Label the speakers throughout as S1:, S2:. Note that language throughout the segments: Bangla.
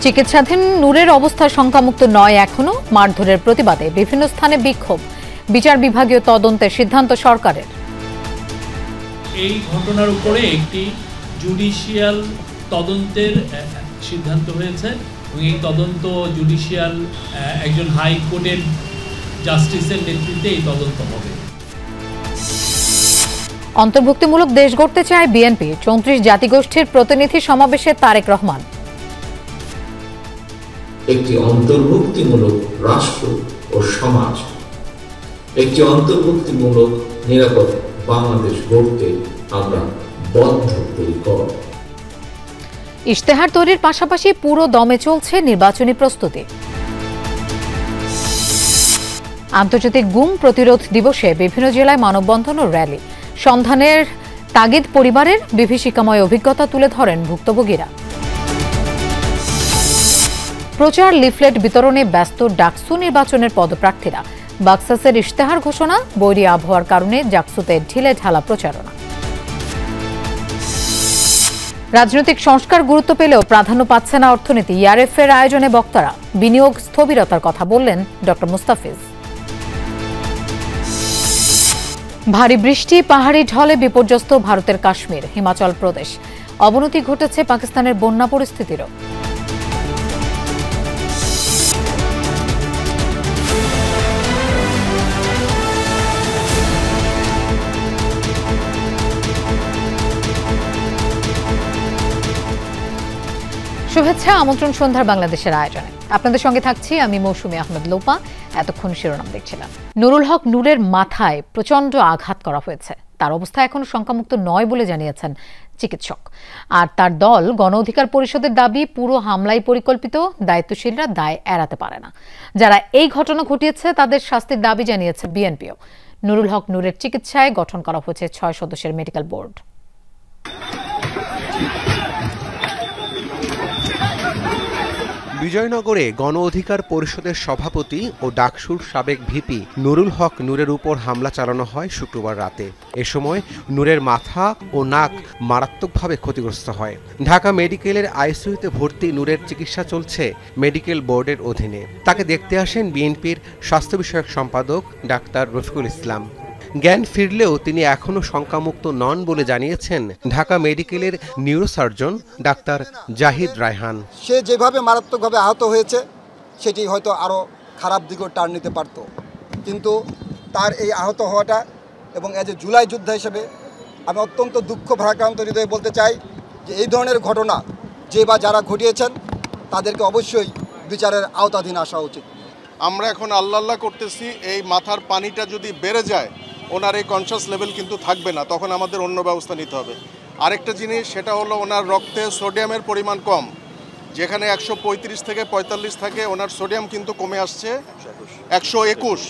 S1: চিকিৎসাধীন নূরের অবস্থা শঙ্কামুক্ত নয় এখনো। মারধরের প্রতিবাদে বিভিন্ন স্থানে বিক্ষোভ। বিচার বিভাগীয় তদন্তের সিদ্ধান্ত সরকারের।
S2: এই ঘটনার উপরে একটি জুডিশিয়াল তদন্তের সিদ্ধান্ত হয়েছে এবং এই তদন্ত জুডিশিয়াল একজন হাইকোর্টের জাস্টিসের নেতৃত্বে এই তদন্ত হবে।
S1: অন্তর্ভুক্তিমূলক দেশ গড়তে চায় বিএনপি। 34 জাতিগোষ্ঠীর প্রতিনিধি সমাবেশে তারেক রহমান।
S3: একটি অন্তর্ভুক্তিমূলক রাষ্ট্র ও সমাজ, একটি অন্তর্ভুক্তিমূলক নিরাপদ বাংলাদেশ গড়তে আমরা বদ্ধপরিকর।
S1: ইশতেহার তৈরির পাশাপাশি পুরো দমে চলছে নির্বাচনী প্রস্তুতি। আন্তর্জাতিক গুম প্রতিরোধ দিবসে বিভিন্ন জেলায় মানববন্ধন ও র্যালি। সন্ধানের তাগিদ পরিবারের বিভীষিকাময় অভিজ্ঞতা তুলে ধরেন ভুক্তভোগীরা। প্রচার লিফলেট বিতরণে ব্যস্ত ডাকসু নির্বাচনের পদপ্রার্থীরা। বাক্সাসের ইশতেহার ঘোষণা, বৈরী আবহাওয়ার কারণে ডাকসুতে ঢিলে ঢালা প্রচারণা। রাজনৈতিক সংস্কার গুরুত্ব পেলেও প্রাধান্য পাচ্ছে না অর্থনীতি। ইআরএফ এর আয়োজনে বক্তারা। বিনিয়োগ স্থবিরতার কথা বললেন ডক্টর মুস্তাফিজ। ভারী বৃষ্টি, পাহাড়ি ঢলে বিপর্যস্ত ভারতের কাশ্মীর, হিমাচল প্রদেশ। অবনতি ঘটেছে পাকিস্তানের বন্যা পরিস্থিতিরও। শুভেচ্ছা, আমন্ত্রণ সন্ধ্যার বাংলাদেশের আয়োজনে। আপনাদের সঙ্গে থাকছি আমি মৌসুমী আহমেদ লোপা। এতক্ষণ শিরোনাম দেখছিলাম। নুরুল হক নূরের মাথায় প্রচণ্ড আঘাত করা হয়েছে। তার অবস্থা এখনো শঙ্কামুক্ত নয় বলে জানিয়েছেন চিকিৎসক। আর তার দল গণ অধিকার পরিষদের দাবি, পুরো হামলাই পরিকল্পিত, দায়িত্বশীলরা দায় এড়াতে পারে না। যারা এই ঘটনা ঘটিয়েছে তাদের শাস্তির দাবি জানিয়েছে বিএনপিও। নুরুল হক নূরের চিকিৎসায় গঠন করা হয়েছে 6 সদস্যের মেডিকেল বোর্ড।
S4: বিজয়নগরে গণ অধিকার পরিষদের সভাপতি ও ডাকসুর সাবেক ভিপি নুরুল হক নূরের উপর হামলা চালানো হয় শুক্রবার রাতে। এ সময় নূরের মাথা ও নাক মারাত্মকভাবে ক্ষতিগ্রস্ত হয়। ঢাকা মেডিকেলের আইসিইউতে ভর্তি নূরের চিকিৎসা চলছে মেডিকেল বোর্ডের অধীনে। তাকে দেখতে আসেন বিএনপির স্বাস্থ্য বিষয়ক সম্পাদক ডাক্তার রফিকুল ইসলাম। জ্ঞান ফিরলেও তিনি এখনও শঙ্কামুক্ত নন বলে জানিয়েছেন ঢাকা মেডিকেলের নিউরোসার্জন ডাক্তার জাহিদ রায়হান।
S5: সে যেভাবে মারাত্মকভাবে আহত হয়েছে সেটি হয়তো আরও খারাপ দিকেও টার্ন নিতে পারত, কিন্তু তার এই আহত হওয়াটা এবং এজ এ জুলাই যোদ্ধা হিসেবে আমি অত্যন্ত দুঃখ ভারাক্রান্ত হৃদয়ে বলতে চাই যে এই ধরনের ঘটনা যে বা যারা ঘটিয়েছেন তাদেরকে অবশ্যই বিচারের আওতাধীন আসা উচিত।
S6: আমরা এখন আল্লাহ করতেছি, এই মাথার পানিটা যদি বেড়ে যায় ওনার এই কনসাস লেভেল কিন্তু থাকবে না, তখন আমাদের অন্য ব্যবস্থা নিতে হবে। আরেকটা জিনিস, সেটা হলো ওনার রক্তে সোডিয়ামের পরিমাণ কম। যেখানে 135 থেকে 45 থাকে, ওনার সোডিয়াম কিন্তু কমে আসছে 121।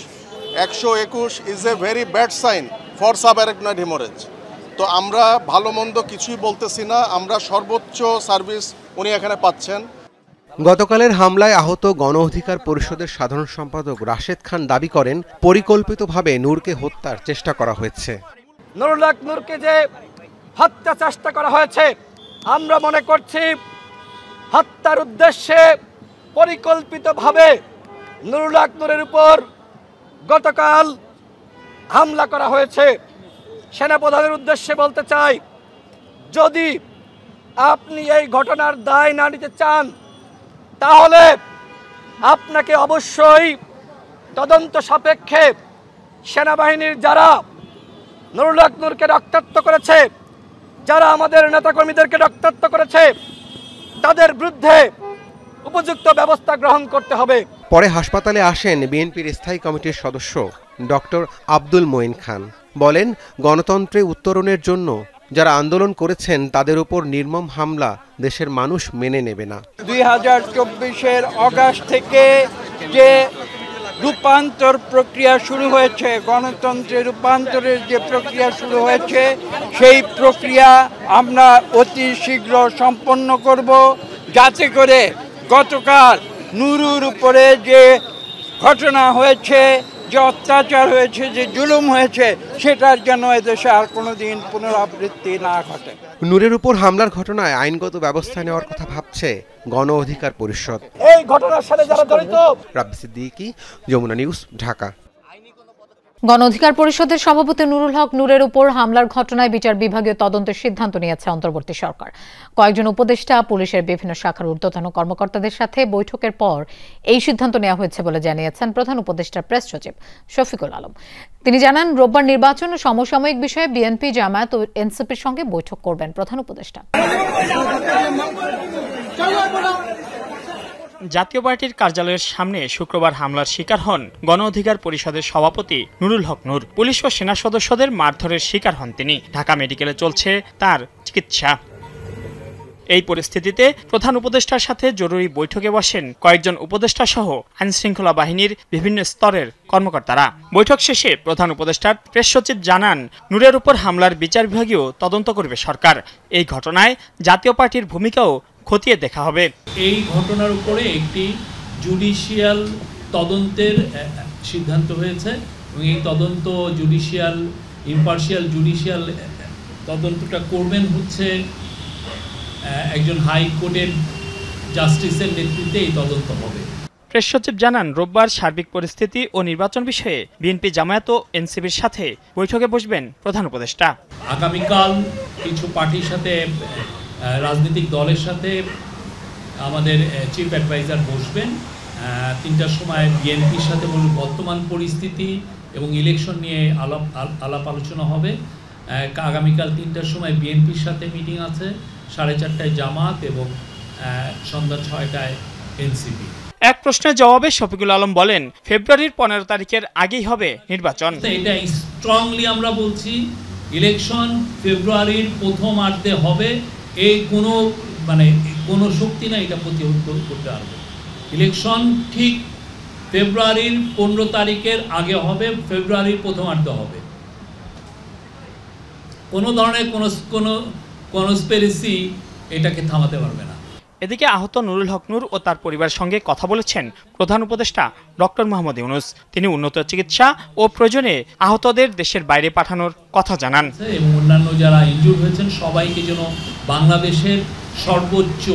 S6: 121 is a very bad sign for subarachnoid haemorrhage. তো আমরা ভালো মন্দ কিছুই বলতেছি না, আমরা সর্বোচ্চ সার্ভিস উনি এখানে পাচ্ছেন।
S4: গতকালের হামলায় আহত গণ অধিকার পরিষদের সাধারণ সম্পাদক রাশেদ খান দাবি করেন, পরিকল্পিতভাবে নূরকে হত্যার চেষ্টা করা হয়েছে।
S7: নুরুল হক নূরকে যে হত্যা চেষ্টা করা হয়েছে, আমরা মনে করছি হত্যার উদ্দেশ্যে পরিকল্পিতভাবে নুরুল হক নূরের উপর গতকাল হামলা করা হয়েছে। সেনাপ্রধানের উদ্দেশ্যে বলতে চাই, যদি আপনি এই ঘটনার দায় না নিতে চান তাহলে আপনাকে অবশ্যই তদন্ত সাপেক্ষে সেনাবাহিনীর যারা নুরুল হক নূরকে রক্তাক্ত করেছে, যারা আমাদের নেতাকর্মীদেরকে রক্তাক্ত করেছে, তাদের বিরুদ্ধে উপযুক্ত ব্যবস্থা গ্রহণ করতে হবে।
S4: পরে হাসপাতালে আসেন বিএনপির স্থায়ী কমিটির সদস্য ডক্টর আব্দুল মঈন খান। বলেন, গণতন্ত্রে উত্তরণের জন্য যারা আন্দোলন করেছেন তাদের উপর নির্মম হামলা দেশের মানুষ মেনে নেবে না।
S8: 2024-এর অগাস্ট থেকে যে রূপান্তর প্রক্রিয়া শুরু হয়েছে, গণতন্ত্রের রূপান্তরের যে প্রক্রিয়া শুরু হয়েছে, সেই প্রক্রিয়া আমরা অতি শীঘ্র সম্পন্ন করব, যাতে করে গতকাল নুরুর উপরে যে ঘটনা হয়েছে যে অত্যাচার হয়েছে, যে জুলুম হয়েছে, সেটার যেন এদেশে আর কোনোদিন পুনরাবৃত্তি না ঘটে।
S4: নূরের উপর হামলার ঘটনায় আইনগত ব্যবস্থা নেওয়ার কথা ভাবছে গণ অধিকার পরিষদ।
S7: এই ঘটনার সাথে যারা জড়িত।
S4: রাব্বি সিদ্দিকী, যমুনা নিউজ, ঢাকা।
S1: গণ অধিকার পরিষদের সভাপতি নুরুল হক নূরের উপর হামলার ঘটনায় বিচার বিভাগীয় তদন্তের সিদ্ধান্ত নিয়েছে অন্তর্বর্তী সরকার। কয়েকজন উপদেষ্টা, পুলিশের বিভিন্ন শাখার ঊর্ধ্বতন কর্মকর্তাদের সাথে বৈঠকের পর এই সিদ্ধান্ত নেওয়া হয়েছে বলে জানিয়েছেন প্রধান উপদেষ্টার প্রেস সচিব শফিকুল আলম। তিনি জানান, রোববার নির্বাচন ও সমসাময়িক বিষয়ে বিএনপি, জামায়াত ও এনসিপির সঙ্গে বৈঠক করবেন প্রধান উপদেষ্টা।
S9: জাতীয় পার্টির কার্যালয়ের সামনে শুক্রবার হামলার শিকার হন গণ অধিকার পরিষদের সভাপতি নুরুল হক নূর। পুলিশ ও সেনা সদস্যদের মারধরের শিকার হন তিনি। ঢাকা মেডিকেলে চলছে তার চিকিৎসা। এই পরিস্থিতিতে প্রধান উপদেষ্টার সাথে জরুরি বৈঠকে বসেন কয়েকজন উপদেষ্টা সহ আইনশৃঙ্খলা বাহিনীর বিভিন্ন স্তরের কর্মকর্তারা। বৈঠক শেষে প্রধান উপদেষ্টার প্রেস সচিব জানান, নূরের উপর হামলার বিচার বিভাগীয় তদন্ত করবে সরকার। এই ঘটনায় জাতীয় পার্টির ভূমিকাও খতিয়ে দেখা হবে।
S2: এই ঘটনার উপরে একটি জুডিশিয়াল তদন্তের সিদ্ধান্ত হয়েছে এবং এই তদন্ত ইম্পার্শিয়াল জুডিশিয়াল তদন্তটা করবেন হচ্ছে একজন হাইকোর্টের জাস্টিসের নেতৃত্বে এই তদন্ত হবে।
S9: প্রেস সচিব জানান, রোববার সার্বিক পরিস্থিতি ও নির্বাচন বিষয়ে বিএনপি, জামায়াত ও এনসিপির সাথে বৈঠকে বসবেন প্রধান উপদেষ্টা।
S2: আগামীকাল কিছু পার্টির সাথে, রাজনৈতিক দলের সাথে আমাদের চিফ অ্যাডভাইজার বসবেন। 3টার সময় বিএনপির সাথে বর্তমান পরিস্থিতি এবং ইলেকশন নিয়ে আলাপ আলোচনা হবে। আগামীকাল 3টার সময় বিএনপির সাথে মিটিং আছে, 4:30টায় জামাত এবং সন্ধ্যা 6টায় এনসিপি।
S9: এক প্রশ্নের জবাবে শফিকুল আলম বলেন, ফেব্রুয়ারির 15 তারিখের আগেই হবে নির্বাচন।
S2: এটা স্ট্রংলি আমরা বলছি, ইলেকশন ফেব্রুয়ারির প্রথমার্ধে হবে। এই কোনো শক্তি না এটা প্রতিহত করতে পারবে। ইলেকশন ঠিক ফেব্রুয়ারির 15 তারিখের আগে হবে, ফেব্রুয়ারির প্রথমার্ধে হবে। কোনো ধরনের কোনো কনস্পিরেসি এটাকে থামাতে পারবে না।
S9: এদিকে আহত নুরুল হক নূর ও তার পরিবারের সঙ্গে কথা বলেছেন প্রধান উপদেষ্টা ডক্টর মোহাম্মদ ইউনূস। তিনি উন্নত চিকিৎসা ও প্রয়োজনে আহতদের দেশের বাইরে পাঠানোর কথা জানান
S2: এবং অন্যান্য যারা ইনজুর হয়েছেন সবাইকে যেন বাংলাদেশের সর্বোচ্চ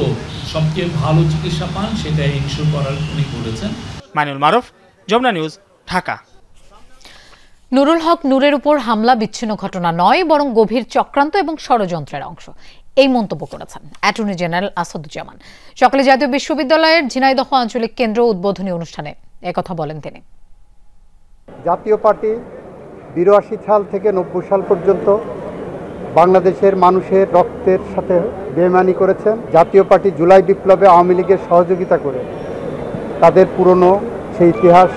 S2: সবচেয়ে ভালো চিকিৎসা পান সেটা ইনশিওর করার উনি বলেছেন।
S9: মাইনুল মারুফ, যমুনা নিউজ, ঢাকা।
S1: নুরুল হক নূরের উপর হামলা বিচ্ছিন্ন ঘটনা নয়, বরং গভীর চক্রান্ত এবং ষড়যন্ত্রের অংশ, এই মন্তব্য করেছেন অ্যাটর্নি জেনারেল আসাদুজ্জামান। সকালে জাতীয় বিশ্ববিদ্যালয়ের ঝিনাইদহ আঞ্চলিক কেন্দ্র উদ্বোধনী অনুষ্ঠানে একথা বলেন তিনি।
S10: জাতীয় পার্টি ৮২ সাল থেকে ৯০ সাল পর্যন্ত বাংলাদেশের মানুষের রক্তের সাথে বেইমানি করেছেন। জাতীয় পার্টি জুলাই বিপ্লবে আওয়ামী লীগের সহযোগিতা করে তাদের পুরনো সেই ইতিহাস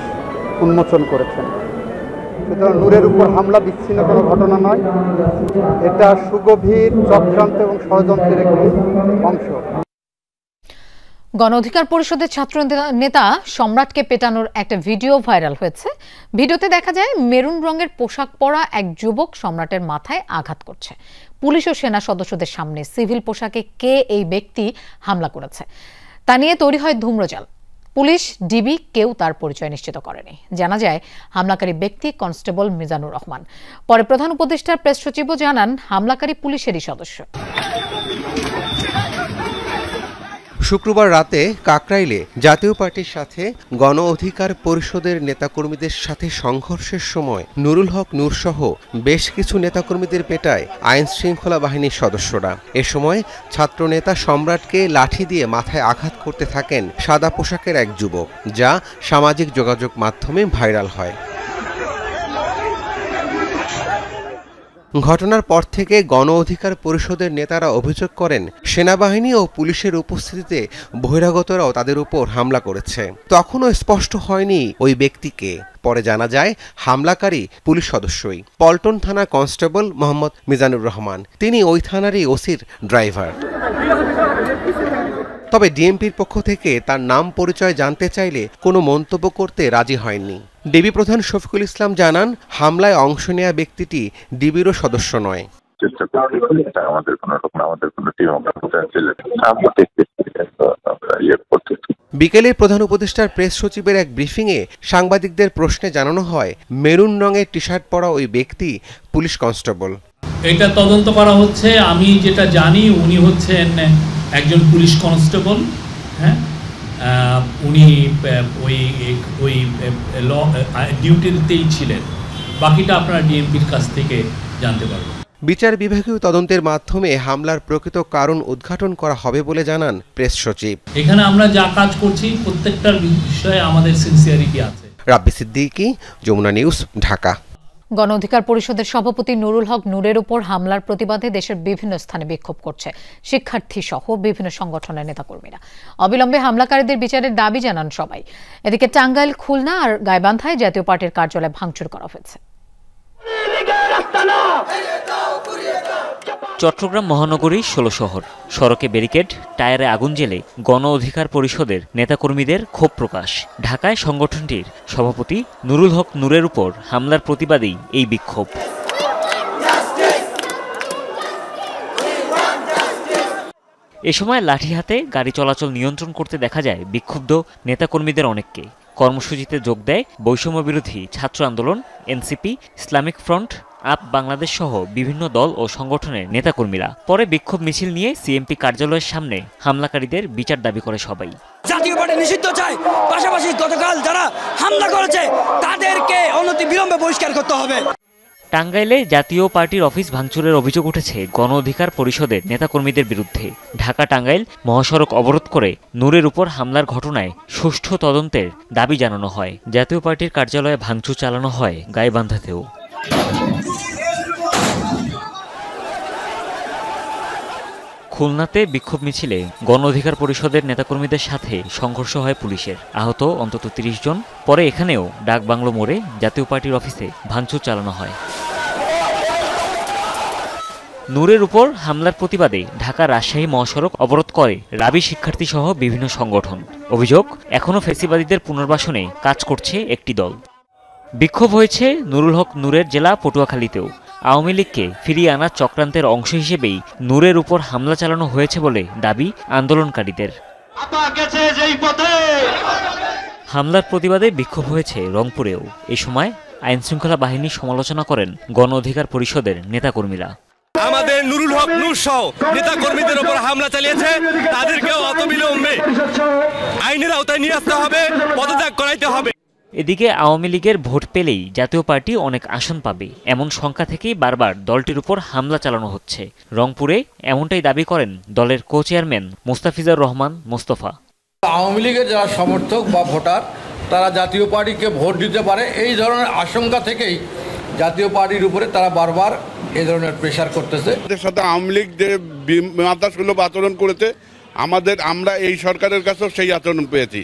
S10: উন্মোচন করেছেন। সুতরাং নূরের উপর হামলা বিচ্ছিন্ন কোনো ঘটনা নয়, এটা সুগভীর চক্রান্ত এবং ষড়যন্ত্রের একটি অংশ।
S1: গণ অধিকার পরিষদের ছাত্র নেতা সম্রাটকে পেটানোর একটা ভিডিও ভাইরাল হয়েছে। ভিডিওতে দেখা যায় মেরুন রঙের পোশাক পরা এক যুবক সম্রাটের মাথায় আঘাত করছে। পুলিশ ও সেনা সদস্যদের সামনে সিভিল পোশাকে কে এই ব্যক্তি হামলা করেছে তা নিয়ে তৈরি হয় ধূম্রজাল। পুলিশ, ডিবি কেউ তার পরিচয় নিশ্চিত করেনি। জানা যায় হামলাকারী ব্যক্তি কনস্টেবল মিজানুর রহমান। পরে প্রধান উপদেষ্টার প্রেস সচিবও জানান, হামলাকারী পুলিশেরই সদস্য।
S4: শুক্রবার রাতে কাকরাইলে জাতীয় পার্টির সাথে গণ অধিকার পরিষদের নেতাকর্মীদের সাথে সংঘর্ষের সময় নুরুল হক নূর সহ বেশ কিছু নেতাকর্মীদের পেটায় আইন শৃঙ্খলা বাহিনীর সদস্যরা। এ সময় ছাত্রনেতা সম্রাটকে লাঠি দিয়ে মাথায় আঘাত করতে থাকেন সাদা পোশাকের এক যুবক, যা সামাজিক যোগাযোগ মাধ্যমে ভাইরাল হয়। ঘটনার পর থেকে গণ অধিকার পরিষদের নেতারা অভিযোগ করেন, সেনাবাহিনী ও পুলিশের উপস্থিতিতে বহিরাগতরাও তাদের উপর হামলা করেছে। তখনও স্পষ্ট হয়নি ওই ব্যক্তিকে। পরে জানা যায় হামলাকারী পুলিশ সদস্যই, পল্টন থানা কনস্টেবল মোহাম্মদ মিজানুর রহমান। তিনি ওই থানারই ওসির ড্রাইভার। তবে ডিএমপির পক্ষ থেকে তার নাম পরিচয় জানতে চাইলে কোনো মন্তব্য করতে রাজি হয়নি। ডিবি প্রধান শফিকুল ইসলাম জানান, হামলায় অংশ নেয়া ব্যক্তিটি ডিবিরও সদস্য নয়। বিকেলে প্রধান উপদেষ্টার প্রেস সচিবের এক ব্রিফিংয়ে সাংবাদিকদের প্রশ্নে জানানো হয় মেরুন রঙের টি শার্ট পরা ওই ব্যক্তি পুলিশ কনস্টেবল।
S2: এটা তদন্ত করা হচ্ছে। আমি যেটা জানি উনি হচ্ছেন একজন পুলিশ কনস্টেবল। হ্যাঁ, উনি ওই ল ডিউটিতেই ছিলেন। বাকিটা আপনারা ডিএমপির কাছ থেকে জানতে পারবেন।
S4: বিচার বিভাগীয় তদন্তের মাধ্যমে হামলার প্রকৃত কারণ উদ্ঘাটন করা হবে বলে জানান প্রেস সচিব।
S2: এখানে আমরা যা কাজ করছি প্রত্যেকটার বিষয়ে আমাদের সিনসিয়ারিটি আছে।
S4: রাব্বি সিদ্দিকী, যমুনা নিউজ, ঢাকা।
S1: গণ অধিকার পরিষদের সভাপতি নুরুল হক নূরের উপর হামলার প্রতিবাদে দেশের বিভিন্ন স্থানে বিক্ষোভ করছে শিক্ষার্থী সহ বিভিন্ন সংগঠনের নেতাকর্মীরা। অবিলম্বে হামলাকারীদের বিচারের দাবি জানান সবাই। এদিকে টাঙ্গাইল, খুলনা আর গাইবান্ধায় জাতীয় পার্টির কার্যালয় ভাঙচুর করা হয়েছে।
S11: চট্টগ্রাম মহানগরী ১৬ শহর, সড়কে ব্যারিকেড, টায়ারে আগুন জ্বেলে গণ অধিকার পরিষদের নেতাকর্মীদের ক্ষোভ প্রকাশ। ঢাকায় সংগঠনটির সভাপতি নুরুল হক নূরের উপর হামলার প্রতিবাদেই এই বিক্ষোভ। এ সময় লাঠি হাতে গাড়ি চলাচল নিয়ন্ত্রণ করতে দেখা যায় বিক্ষুব্ধ নেতাকর্মীদের অনেককে। কর্মসূচিতে যোগ দেয় বৈষম্য বিরোধী ছাত্র আন্দোলন, NCP, Islamic front, up Bangladesh সহ বিভিন্ন দল ও সংগঠনের নেতাকর্মীরা। পরে বিক্ষোভ মিছিল নিয়ে সিএমপি কার্যালয়ের সামনে হামলাকারীদের বিচার দাবি করে সবাই।
S12: জাতীয় পার্টি নিষিদ্ধ চায়, পাশাপাশি গতকাল যারা হামলা করেছে তাদেরকে অনতিবিলম্বে বহিষ্কার করতে হবে।
S11: টাঙ্গাইলে জাতীয় পার্টির অফিস ভাঙচুরের অভিযোগ উঠেছে গণ অধিকার পরিষদের নেতাকর্মীদের বিরুদ্ধে। ঢাকা টাঙ্গাইল মহাসড়ক অবরোধ করে নূরের উপর হামলার ঘটনায় সুষ্ঠু তদন্তের দাবি জানানো হয়। জাতীয় পার্টির কার্যালয়ে ভাঙচুর চালানো হয় গাইবান্ধাতেও। খুলনাতে বিক্ষোভ মিছিলে গণ অধিকার পরিষদের নেতাকর্মীদের সাথে সংঘর্ষ হয় পুলিশের। আহত অন্তত ৩০ জন। পরে এখানেও ডাকবাংলো মোড়ে জাতীয় পার্টির অফিসে ভাঙচুর চালানো হয়। নূরের উপর হামলার প্রতিবাদে ঢাকা রাজশাহী মহাসড়ক অবরোধ করে রাবি শিক্ষার্থী সহ বিভিন্ন সংগঠন। অভিযোগ, এখনও ফ্যাসিবাদীদের পুনর্বাসনে কাজ করছে একটি দল। বিক্ষোভ হয়েছে নুরুল হক নূরের জেলা পটুয়াখালীতেও। আওয়ামী লীগকে ফিরিয়ে আনার চক্রান্তের অংশ হিসেবেই নূরের উপর হামলা চালানো হয়েছে বলে দাবি আন্দোলনকারীদের। হামলার প্রতিবাদে বিক্ষোভ হয়েছে রংপুরেও। এ সময় আইনশৃঙ্খলা বাহিনীর সমালোচনা করেন গণ অধিকার পরিষদের নেতাকর্মীরা।
S13: আমাদের নুরুল হক নূর সহ নেতাকর্মীদের উপর হামলা চালিয়েছে, তাদেরকেও অবিলম্বে আইনের আওতায় নিয়ে আসতে হবে, পদত্যাগ করাইতে হবে।
S11: এদিকে আওয়ামী লীগের ভোট পেলেই জাতীয় পার্টি অনেক আসন পাবে এমন শঙ্কা থেকেই বারবার দলটির উপর হামলা চালানো হচ্ছে। রংপুরে এমনটাই দাবি করেন দলের কো চেয়ারম্যান মোস্তাফিজুর রহমান মোস্তফা।
S14: আওয়ামী লীগের যারা সমর্থক বা ভোটার তারা জাতীয় পার্টিকে ভোট দিতে পারে, এই ধরনের আশঙ্কা থেকেই জাতীয় পার্টির উপরে তারা বারবার এই ধরনের প্রেশার করতেছে।
S15: এদের সাথে আওয়ামী লীগ যে মাত্রাসুলভ আচরণ করেছে, আমরা এই সরকারের কাছেও সেই আচরণ পেয়েছি।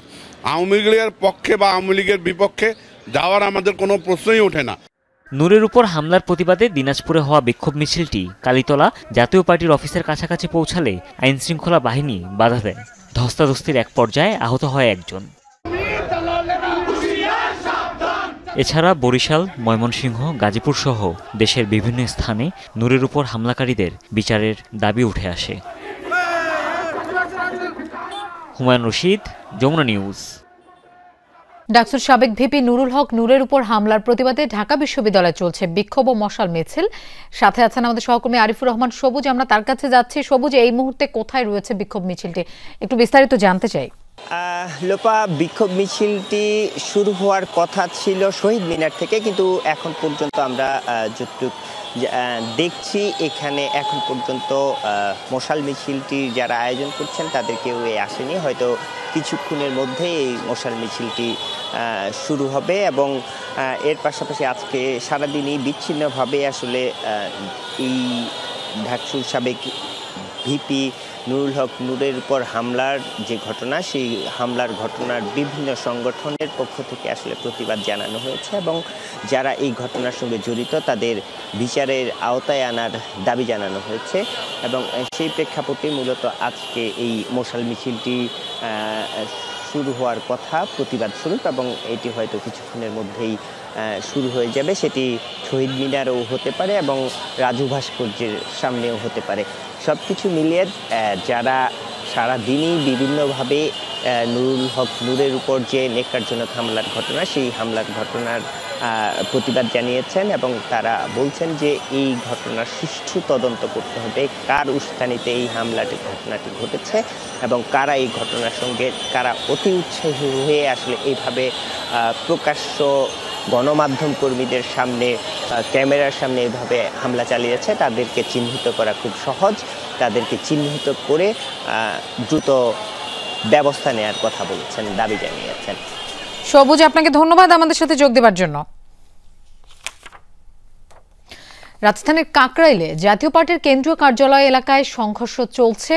S15: আওয়ামী লীগের পক্ষে বা আওয়ামী লীগের বিপক্ষে যাওয়ার আমাদের কোনো প্রশ্নই ওঠে না।
S11: নূরের উপর হামলার প্রতিবাদে দিনাজপুরে হওয়া বিক্ষোভ মিছিলটি কালীতলা জাতীয় পার্টির অফিসের কাছাকাছি পৌঁছালে আইনশৃঙ্খলা বাহিনী বাধা দেয়। ধস্তাধস্তির এক পর্যায়ে আহত হয় একজন। এছাড়া বরিশাল, ময়মনসিংহ, গাজীপুর সহ দেশের বিভিন্ন স্থানে নূরের উপর হামলাকারীদের বিচারের দাবি উঠে আসে। হুমায়ুন রশিদ, যমুনা নিউজ।
S1: ডাকসুর সাবেক ভিপি নুরুল হক নূরের উপর হামলার প্রতিবাদে ঢাকা বিশ্ববিদ্যালয়ে চলছে বিক্ষোভ ও মশাল মিছিল। সাথে আছেন আমাদের সহকর্মী আরিফুর রহমান সবুজ। আমরা তার কাছে যাচ্ছি। সবুজ, এই মুহূর্তে কোথায় রয়েছে বিক্ষোভ মিছিলটি, একটু বিস্তারিত জানতে চাই।
S16: লোপা, বিক্ষোভ মিছিলটি শুরু হওয়ার কথা ছিল শহীদ মিনার থেকে, কিন্তু এখন পর্যন্ত আমরা যতটুকু দেখছি এখানে এখন পর্যন্ত মশাল মিছিলটি যারা আয়োজন করছেন তাদের কেউ আসেনি। হয়তো কিছুক্ষণের মধ্যে এই মশাল মিছিলটি শুরু হবে এবং এর পাশাপাশি আজকে সারাদিনই বিচ্ছিন্নভাবে আসলে এই ডাকসুর সাবেক ভিপি নুরুল হক নূরের উপর হামলার যে ঘটনা, সেই হামলার ঘটনার বিভিন্ন সংগঠনের পক্ষ থেকে আসলে প্রতিবাদ জানানো হয়েছে এবং যারা এই ঘটনার সঙ্গে জড়িত তাদের বিচারের আওতায় আনার দাবি জানানো হয়েছে এবং সেই প্রেক্ষাপটে মূলত আজকে এই মশাল মিছিলটি শুরু হওয়ার কথা, প্রতিবাদ স্বরূপ, এবং এটি হয়তো কিছুক্ষণের মধ্যেই শুরু হয়ে যাবে। সেটি শহীদ মিনারও হতে পারে এবং রাজু ভাস্কর্যের সামনেও হতে পারে। সব কিছু মিলিয়ে যারা সারাদিনই বিভিন্নভাবে নুরুল হক নূরের উপর যে নেককারজনক হামলার ঘটনা, সেই হামলার ঘটনার প্রতিবাদ জানিয়েছেন এবং তারা বলছেন যে এই ঘটনার সুষ্ঠু তদন্ত করতে হবে, কার উস্কানিতে এই ঘটনাটি ঘটেছে এবং কারা এই ঘটনার সঙ্গে কারা অতি উৎসাহী হয়ে আসলে এইভাবে প্রকাশ্য গণমাধ্যম কর্মীদের সামনে ক্যামেরার সামনে এইভাবে হামলা চালিয়েছে। তাদেরকে চিহ্নিত করা খুব সহজ, তাদেরকে চিহ্নিত করে দ্রুত ব্যবস্থা নেওয়ার কথা বলেছেন, দাবি জানিয়েছেন।
S1: সবুজ, আপনাকে ধন্যবাদ আমাদের সাথে যোগ দেওয়ার জন্য। রাজধানীর কাকরাইলে জাতীয় পার্টির কেন্দ্রীয় কার্যালয় এলাকায় সংঘর্ষ চলছে,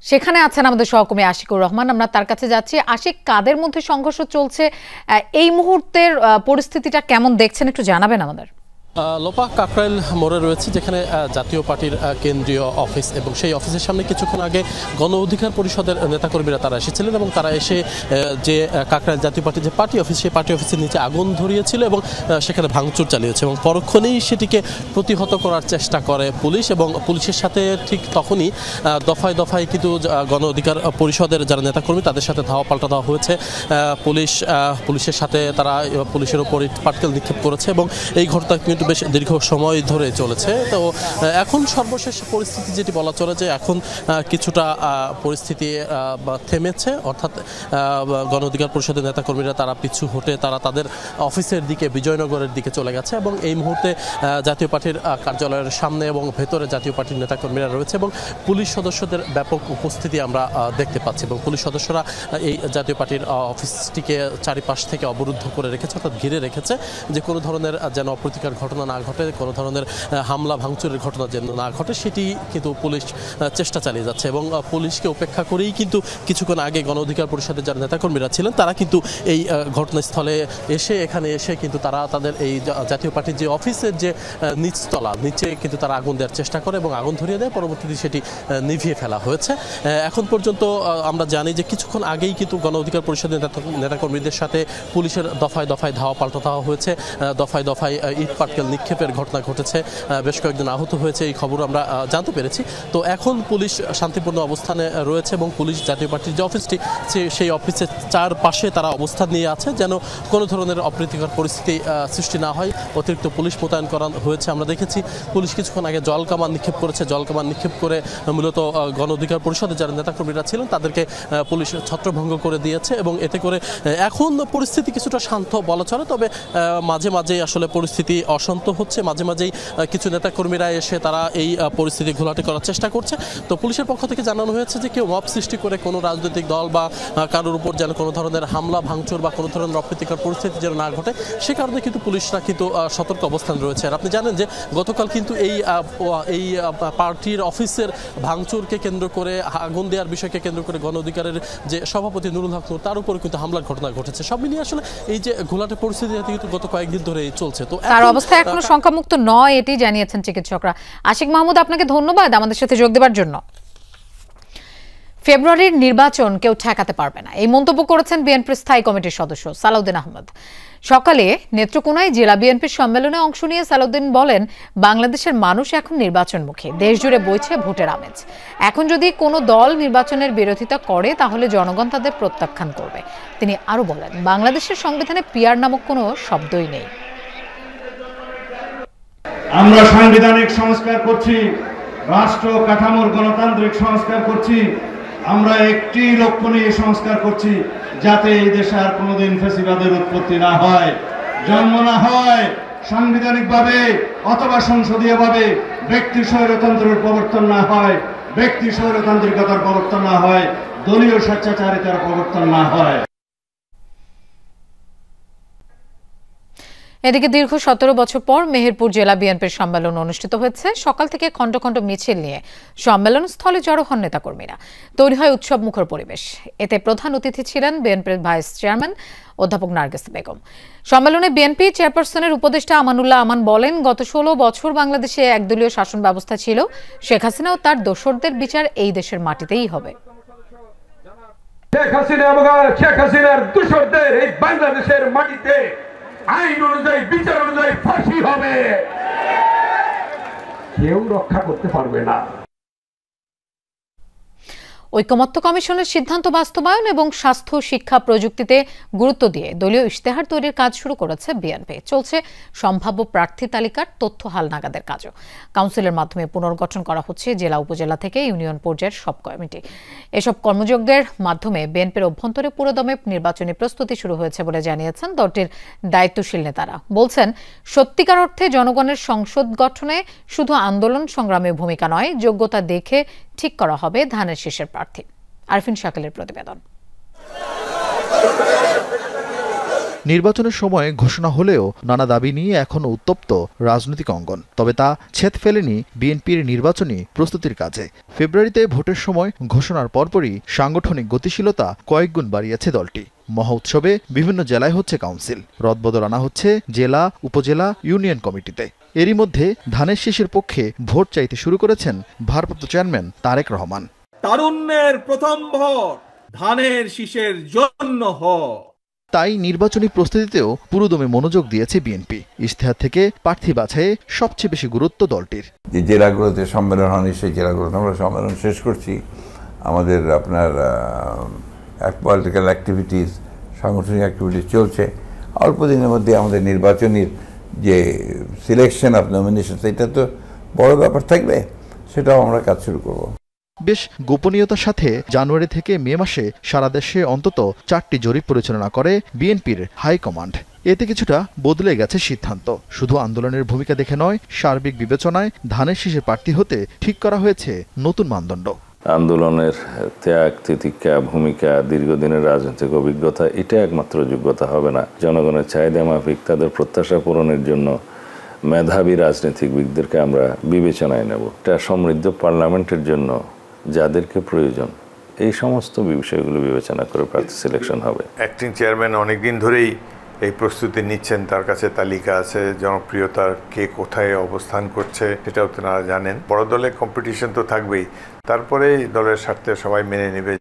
S1: সেখানে আছেন আমাদের সহকর্মী আশিকুর রহমান। আমরা তার কাছে যাচ্ছি। আশিক, কাদের মধ্যে সংঘর্ষ চলছে, এই মুহূর্তের পরিস্থিতিটা কেমন দেখছেন একটু জানাবেন আমাদের।
S17: লোপা কাকরাইল মোড়ে রয়েছে, যেখানে জাতীয় পার্টির কেন্দ্রীয় অফিস এবং সেই অফিসের সামনে কিছুক্ষণ আগে গণ অধিকার পরিষদের নেতাকর্মীরা তারা এসেছিলেন এবং তারা এসে যে কাকরাইল জাতীয় পার্টির যে পার্টি অফিস, সেই পার্টি অফিসের নিচে আগুন ধরিয়েছিল এবং সেখানে ভাঙচুর চালিয়েছে এবং পরক্ষণেই সেটিকে প্রতিহত করার চেষ্টা করে পুলিশ এবং পুলিশের সাথে ঠিক তখনই দফায় দফায় কিন্তু গণ অধিকার পরিষদের যারা নেতাকর্মী তাদের সাথে ধাওয়া পাল্টা দেওয়া হয়েছে। পুলিশের সাথে তারা পুলিশের উপর পাটকেল নিক্ষেপ করেছে এবং এই ঘটনা কিন্তু বেশ দীর্ঘ সময় ধরে চলেছে। তো এখন সর্বশেষ পরিস্থিতি যেটি বলা চলে যে এখন কিছুটা পরিস্থিতি থেমেছে, অর্থাৎ গণ অধিকার পরিষদের নেতাকর্মীরা তারা পিছু হটে তারা তাদের অফিসের দিকে বিজয়নগরের দিকে চলে গেছে এবং এই মুহূর্তে জাতীয় পার্টির কার্যালয়ের সামনে এবং ভেতরে জাতীয় পার্টির নেতাকর্মীরা রয়েছে এবং পুলিশ সদস্যদের ব্যাপক উপস্থিতি আমরা দেখতে পাচ্ছি এবং পুলিশ সদস্যরা এই জাতীয় পার্টির অফিসটিকে চারিপাশ থেকে অবরুদ্ধ করে রেখেছে, অর্থাৎ ঘিরে রেখেছে, যে কোনো ধরনের যেন অপ্রীতিকর ঘটনা না ঘটে, কোনো ধরনের হামলা ভাঙচুরের ঘটনা যেন না ঘটে, সেটি কিন্তু পুলিশ চেষ্টা চালিয়ে যাচ্ছে এবং পুলিশকে উপেক্ষা করেই কিন্তু কিছুক্ষণ আগে গণ অধিকার পরিষদের যারা নেতাকর্মীরা ছিলেন তারা কিন্তু এই ঘটনাস্থলে এখানে এসে কিন্তু তারা তাদের এই জাতীয় পার্টির যে অফিসের যে নিচতলা নিচে কিন্তু তারা আগুন দেওয়ার চেষ্টা করে এবং আগুন ধরিয়ে দেয়, পরবর্তীতে সেটি নিভিয়ে ফেলা হয়েছে। এখন পর্যন্ত আমরা জানি যে কিছুক্ষণ আগেই কিন্তু গণ অধিকার পরিষদের নেতাকর্মীদের সাথে পুলিশের দফায় দফায় ধাওয়া পাল্টা দেওয়া হয়েছে, দফায় দফায় ইট পাটকেল নিক্ষেপের ঘটনা ঘটেছে, বেশ কয়েকজন আহত হয়েছে, এই খবর আমরা জানতে পেরেছি। তো এখন পুলিশ শান্তিপূর্ণ অবস্থানে রয়েছে এবং পুলিশ জাতীয় পার্টির যে অফিসটি সেই অফিসের চারপাশে তারা অবস্থান নিয়ে আছে যেন কোনো ধরনের অপ্রীতিকর পরিস্থিতি সৃষ্টি না হয়। অতিরিক্ত পুলিশ মোতায়েন করা হয়েছে। আমরা দেখেছি পুলিশ কিছুক্ষণ আগে জলকামান নিক্ষেপ করেছে, জলকামান নিক্ষেপ করে মূলত গণ অধিকার পরিষদের যারা নেতাকর্মীরা ছিলেন তাদেরকে পুলিশ ছত্রভঙ্গ করে দিয়েছে এবং এতে করে এখন পরিস্থিতি কিছুটা শান্ত বলা চলে। তবে মাঝে মাঝে আসলে পরিস্থিতি অশান্ত হচ্ছে, মাঝে মাঝেই কিছু নেতাকর্মীরা এসে তারা এই পরিস্থিতি ঘোলাটে করার চেষ্টা করছে। তো পুলিশের পক্ষ থেকে জানানো হয়েছে যে কেউ মব সৃষ্টি করে কোনো রাজনৈতিক দল বা কারোর উপর যেন কোনো ধরনের হামলা ভাঙচুর বা কোনো ধরনের অপ্রীতিকর পরিস্থিতি যেন না ঘটে, সে কারণে কিন্তু পুলিশরা কিন্তু সতর্ক অবস্থান রয়েছে। আর আপনি জানেন যে গতকাল কিন্তু এই পার্টির অফিসের ভাঙচুরকে কেন্দ্র করে, আগুন দেওয়ার বিষয়কে কেন্দ্র করে গণ অধিকারের যে সভাপতি নুরুল হক নূর তার উপর কিন্তু হামলার ঘটনা ঘটেছে। সব মিলিয়ে আসলে এই যে ঘোলাটে পরিস্থিতি কিন্তু গত কয়েকদিন ধরে চলছে। তো
S1: তার অবস্থা এখনো সংখ্যামুক্ত নয়, এটি জানিয়েছেন চিকিৎসকরা। আশিক মাহমুদ, আপনাকে ধন্যবাদ আমাদের সাথে যোগ দেওয়ার জন্য। ফেব্রুয়ারির নির্বাচন কেউ ঠেকাতে পারবে না, এই মন্তব্য করেছেন বিএনপির স্থায়ী কমিটির সদস্য সালাউদ্দিন আহমেদ। সকালে নেত্রকোনায় জেলা বিএনপির সম্মেলনে অংশ নিয়ে সালাউদ্দিন বলেন, বাংলাদেশের মানুষ এখন নির্বাচনমুখী, দেশ জুড়ে বইছে ভোটের আমেজ। এখন যদি কোনো দল নির্বাচনের বিরোধিতা করে তাহলে জনগণ তাদের প্রত্যাখ্যান করবে। তিনি আরো বলেন, বাংলাদেশের সংবিধানে পিয়ার নামক কোনো শব্দই নেই।
S18: আমরা সাংবিধানিক সংস্কার করছি, রাষ্ট্র কাঠামোর গণতান্ত্রিক সংস্কার করছি, আমরা একটি লক্ষ্য নিয়ে সংস্কার করছি, যাতে এই দেশে আর কোনোদিন ফ্যাসিবাদের উৎপত্তি না হয়, জন্ম না হয়। সাংবিধানিকভাবে অথবা সংসদীয়ভাবে ব্যক্তি স্বৈরতন্ত্রের প্রবর্তন না হয়, ব্যক্তি স্বৈরতান্ত্রিকতার প্রবর্তন না হয়, দলীয় স্বেচ্ছাচারিতার প্রবর্তন না হয়।
S1: এদিকে দীর্ঘ 17 বছর পর মেহেরপুর জেলা বিএনপির সম্মেলন অনুষ্ঠিত হয়েছে। সকাল থেকে খণ্ড খণ্ড মিছিল নিয়ে সম্মেলন স্থলে জড়ো হন নেতাকর্মীরা। তৈরি হয় উৎসব মুখর পরিবেশ। এতে প্রধান অতিথি ছিলেন বিএনপির ভাইস চেয়ারম্যান অধ্যাপক নার্গিস বেগম। সম্মেলনে বিএনপি চেয়ারপারসনের উপদেষ্টা আমানুল্লাহ আমান বলেন, গত 16 বছর বাংলাদেশে একদলীয় শাসন ব্যবস্থা ছিল। শেখ হাসিনা ও তার দোসরদের বিচার এই দেশের মাটিতেই হবে।
S19: শেখ হাসিনার দোসরদের এই বাংলাদেশের মাটিতে আইন অনুযায়ী, বিচার অনুযায়ী ফাঁসি হবে, কেউ রক্ষা করতে পারবে না।
S1: ঐকমত্য কমিশনের সিদ্ধান্ত বাস্তবায়ন এবং স্বাস্থ্য শিক্ষা প্রযুক্তিতে গুরুত্ব দিয়ে দলীয় ইশতেহার তৈরির কাজ শুরু করেছে বিএনপি। চলছে সম্ভাব্য প্রার্থী তালিকার তথ্য হালনাগাদের কাজও। কাউন্সিলের মাধ্যমে পুনর্গঠন করা হচ্ছে জেলা উপজেলা থেকে ইউনিয়ন পর্যায়ের সব কমিটি। এসব কর্মযজ্ঞের মাধ্যমে বিএনপির অভ্যন্তরে পুরোদমে নির্বাচনী প্রস্তুতি শুরু হয়েছে বলে জানিয়েছেন দলটির দায়িত্বশীল নেতারা। বলছেন, সত্যিকার অর্থে জনগণের সংসদ গঠনে শুধু আন্দোলন সংগ্রামের ভূমিকা নয়, যোগ্যতা দেখে ঠিক করা হবে ধানের শীষের প্রার্থী। আরফিন শাকিলের প্রতিবেদন।
S20: নির্বাচনের সময় ঘোষণা হলেও নানা দাবি নিয়ে এখনো উত্তপ্ত রাজনৈতিক অঙ্গন। তবে তা ছেদ ফেলেনি বিএনপির নির্বাচনী প্রস্তুতির কাজে। ফেব্রুয়ারিতে ভোটের সময় ঘোষণার পরপরই সাংগঠনিক গতিশীলতা কয়েকগুণ বাড়িয়েছে দলটি। মহা উৎসবে বিভিন্ন জেলায় হচ্ছে কাউন্সিল, রদবদল আনা হচ্ছে জেলা, উপজেলা, ইউনিয়ন কমিটিতে। এরই মধ্যে ধানের শীষের পক্ষে ভোট চাইতে শুরু করেছেন ভারপ্রাপ্ত চেয়ারম্যান তারেক রহমান।
S21: তারুণ্যের প্রথম ভোট ধানের শীষের জন্য হোক।
S20: তাই নির্বাচনী প্রস্তুতিতেও পুরোদমে মনোযোগ দিয়েছে বিএনপি। ইশতেহার থেকে প্রার্থী বাছাইয়ে সবচেয়ে বেশি গুরুত্ব দলটির।
S22: যে জেলাগুলোতে সম্মেলন হয়নি সেই জেলাগুলোতে আমরা সম্মেলন শেষ করছি। আমাদের আপনার পলিটিক্যাল অ্যাক্টিভিটিস, সাংগঠনিক অ্যাক্টিভিটিস চলছে। অল্প দিনের মধ্যে আমাদের নির্বাচনীর যে সিলেকশন অফ নমিনেশন, এটা তো বড় ব্যাপার থাকবে, সেটাও আমরা কাজ শুরু করব।
S20: বেশ গোপনীয়তার সাথে জানুয়ারি থেকে মে মাসে সারা দেশে অন্তত 4টি জরিপ পরিচালনা করে বিএনপির হাইকমান্ড। এতে কিছুটা বদলে গেছে সিদ্ধান্ত। শুধু আন্দোলনের ভূমিকা দেখে নয়, সার্বিক বিবেচনায় ধানের শীষের প্রার্থী হতে ঠিক করা হয়েছে নতুন মানদণ্ড।
S23: আন্দোলনের ত্যাগ, তিতিক্ষা, ভূমিকা, দীর্ঘদিনের রাজনৈতিক অভিজ্ঞতা, এটা একমাত্র যোগ্যতা হবে না। জনগণের চাহিদা মাফিক তাদের প্রত্যাশা পূরণের জন্য মেধাবী রাজনীতিবিদদেরকে আমরা বিবেচনায় নেব। এটা সমৃদ্ধ পার্লামেন্টের জন্য যাদেরকে প্রয়োজন, এই সমস্ত বিষয়গুলো বিবেচনা করে প্রার্থী সিলেকশন হবে।
S24: অ্যাক্টিং চেয়ারম্যান অনেকদিন ধরেই এই প্রস্তুতি নিচ্ছেন, তার কাছে তালিকা আছে, জনপ্রিয়তার কে কোথায় অবস্থান করছে সেটাও তারা জানেন। বড় দলের কম্পিটিশন তো থাকবেই, তারপরে দলের স্বার্থে সবাই মেনে নেবে।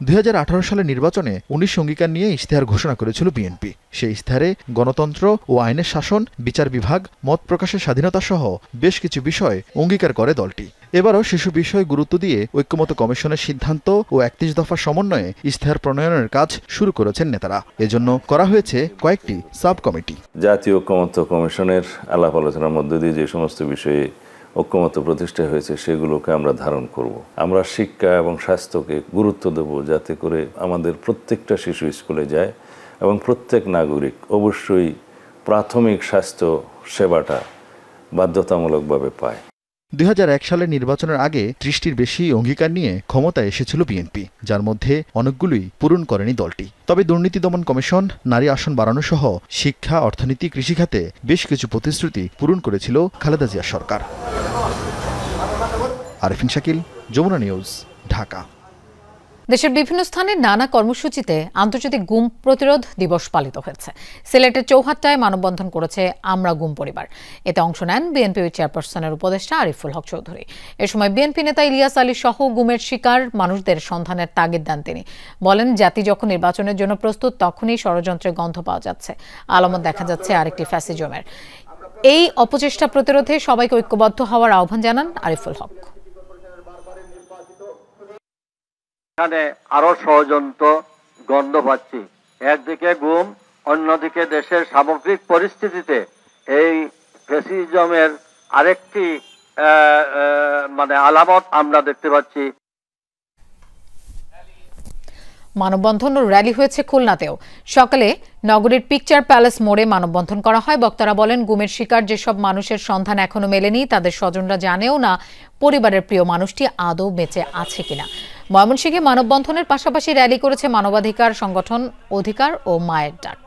S20: 2018 সালের নির্বাচনে 19 অঙ্গীকার নিয়ে ইশতেহার ঘোষণা করেছিল বিএনপি। সেই ইশতেহারে গণতন্ত্র ও আইনের শাসন, বিচার বিভাগ, মত প্রকাশের স্বাধীনতা সহ বেশ কিছু বিষয় অঙ্গীকার করে দলটি। এবারও সেসব বিষয়ে গুরুত্ব দিয়ে ঐক্যমত্য কমিশনের সিদ্ধান্ত ও 31 দফা সমন্বয়ে ইশতেহার প্রণয়নের কাজ শুরু করেছেন নেতারা। এজন্য করা হয়েছে কয়েকটি সাব কমিটি।
S23: জাতীয় ঐক্যমত্য কমিশনের আলাপ আলোচনার মধ্য দিয়ে যে সমস্ত বিষয়ে ঐক্যমত্য প্রতিষ্ঠা হয়েছে সেগুলোকে আমরা ধারণ করব। আমরা শিক্ষা এবং স্বাস্থ্যকে গুরুত্ব দেব, যাতে করে আমাদের প্রত্যেকটা শিশু স্কুলে যায় এবং প্রত্যেক নাগরিক অবশ্যই প্রাথমিক স্বাস্থ্য সেবাটা বাধ্যতামূলকভাবে পায়।
S20: 2001 সালের নির্বাচনের আগে 30টির বেশি অঙ্গীকার নিয়ে ক্ষমতায় এসেছিল বিএনপি, যার মধ্যে অনেকগুলোই পূরণ করেনি দলটি। তবে দুর্নীতি দমন কমিশন, নারী আসন বাড়ানো সহ শিক্ষা, অর্থনীতি, কৃষিখাতে বেশ কিছু প্রতিশ্রুতি পূরণ করেছিল খালেদা জিয়া সরকার। আরফিন শাকিল, যমুনা নিউজ, ঢাকা।
S1: দেশের বিভিন্ন স্থানে নানা কর্মসূচিতে আন্তর্জাতিক গুম প্রতিরোধ দিবস পালিত হয়েছে। সিলেটের চৌহাট্টায় মানববন্ধন করেছে আমরা গুম পরিবার। এতে অংশ নেন বিএনপি চেয়ারপারসনের উপদেষ্টা আরিফুল হক চৌধুরী। এ সময় বিএনপি নেতা ইলিয়াস আলী সহ গুমের শিকার মানুষদের সন্ধানের তাগিদ দেন তিনি। বলেন, জাতি যখন নির্বাচনের জন্য প্রস্তুত, তখনই ষড়যন্ত্রের গন্ধ পাওয়া যাচ্ছে, আলামত দেখা যাচ্ছে আরেকটি ফ্যাসিজমের। এই অপচেষ্টা প্রতিরোধে সবাইকে ঐক্যবদ্ধ হওয়ার আহ্বান জানান আরিফুল হক।
S25: এখানে আরো ষড়যন্ত্র গন্ধ পাচ্ছি। একদিকে গুম, অন্যদিকে দেশের সামগ্রিক পরিস্থিতিতে এই ফ্যাসিজমের আরেকটি আলামত আমরা দেখতে পাচ্ছি।
S1: মানববন্ধন ও র্যালি হয়েছে খুলনাতেও। সকালে নগরীর পিকচার প্যালেস মোড়ে মানববন্ধন করা হয়। বক্তারা বলেন, গুমের শিকার যেসব মানুষের সন্ধান এখনো মেলেনি, তাদের স্বজনরা জানেও না পরিবারের প্রিয় মানুষটি আদৌ বেঁচে আছে কিনা। ময়মনসিংহে মানববন্ধনের পাশাপাশি র্যালি করেছে মানবাধিকার সংগঠন অধিকার ও মায়ের ডাক।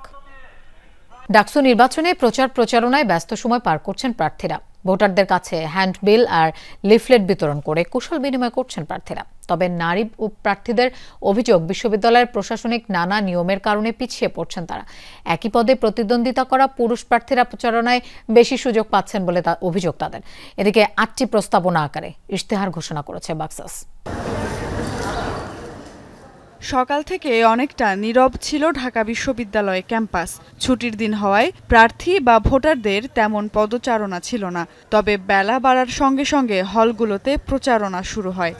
S1: ডাকসু নির্বাচনে প্রচারণায় ব্যস্ত সময় পার করছেন প্রার্থীরা। ভোটারদের কাছে হ্যান্ডবিল আর লিফলেট বিতরণ করে কুশল বিনিময় করছেন প্রার্থীরা। তবে নারী প্রার্থীদের অভিযোগ, বিশ্ববিদ্যালয়ের প্রশাসনিক নানা নিয়মের কারণে পিছিয়ে পড়ছেন তারা। একই পদে প্রতিদ্বন্দ্বিতা করা পুরুষ প্রার্থীরা প্রচারণায় বেশি সুযোগ পাচ্ছেন বলে অভিযোগ তাদের। এদিকে 8টি প্রস্তাবনা আকারে ইশতেহার ঘোষণা করেছে বাক্সাস।
S26: সকাল থেকে অনেকটা নীরব ছিল ঢাকা বিশ্ববিদ্যালয় ক্যাম্পাস। ছুটির দিন হওয়ায় প্রার্থী বা ভোটারদের তেমন পদচারণা ছিল না। তবে বেলা বাড়ার সঙ্গে সঙ্গে হলগুলোতে প্রচারণা শুরু হয়।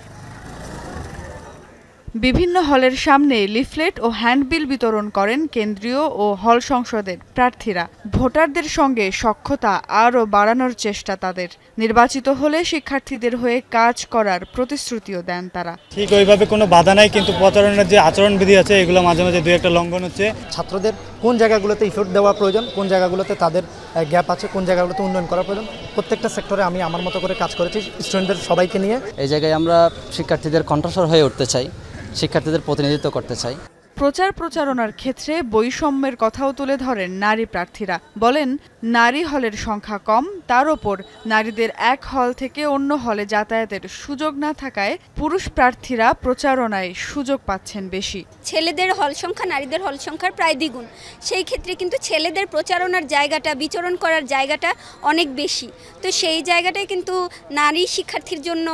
S26: বিভিন্ন হলের সামনে লিফলেট ও হ্যান্ডবিল বিতরণ করেন কেন্দ্রীয় ও হল সংসদের প্রার্থীরা। ভোটারদের সঙ্গে সখ্যতা আরও বাড়ানোর চেষ্টা তাদের। নির্বাচিত হলে শিক্ষার্থীদের হয়ে কাজ করার প্রতিশ্রুতিও দেন তারা।
S3: ঠিক ওইভাবে কোনো বাধা নাই, কিন্তু প্রচারণের যে আচরণবিধি আছে এগুলো মাঝে মাঝে 2-1টা লঙ্ঘন হচ্ছে।
S5: ছাত্রদের কোন জায়গাগুলোতে ইফোর্ট দেওয়া প্রয়োজন, কোন জায়গাগুলোতে তাদের গ্যাপ আছে, কোন জায়গাগুলোতে উন্নয়ন করা প্রয়োজন, প্রত্যেকটা সেক্টরে আমি আমার মতো করে কাজ করেছি স্টুডেন্টদের সবাইকে নিয়ে।
S6: এই জায়গায় আমরা শিক্ষার্থীদের কণ্ঠস্বর হয়ে উঠতে চাই, শিক্ষার্থীদের প্রতিনিধিত্ব করতে চাই।
S26: প্রচার প্রচারণার ক্ষেত্রে বৈষম্যের কথাও তুলে ধরেন নারী প্রার্থীরা। বলেন, নারী হলের সংখ্যা কম, তার ওপর নারীদের এক হল থেকে অন্য হলে যাতায়াতের সুযোগ না থাকায় পুরুষ প্রার্থীরা প্রচারণায় সুযোগ পাচ্ছেন বেশি।
S7: ছেলেদের হল সংখ্যা নারীদের হল সংখ্যার প্রায় দ্বিগুণ, সেই ক্ষেত্রে কিন্তু ছেলেদের প্রচারণার জায়গাটা, বিচরণ করার জায়গাটা অনেক বেশি। তো সেই জায়গাটায় কিন্তু নারী শিক্ষার্থীর জন্য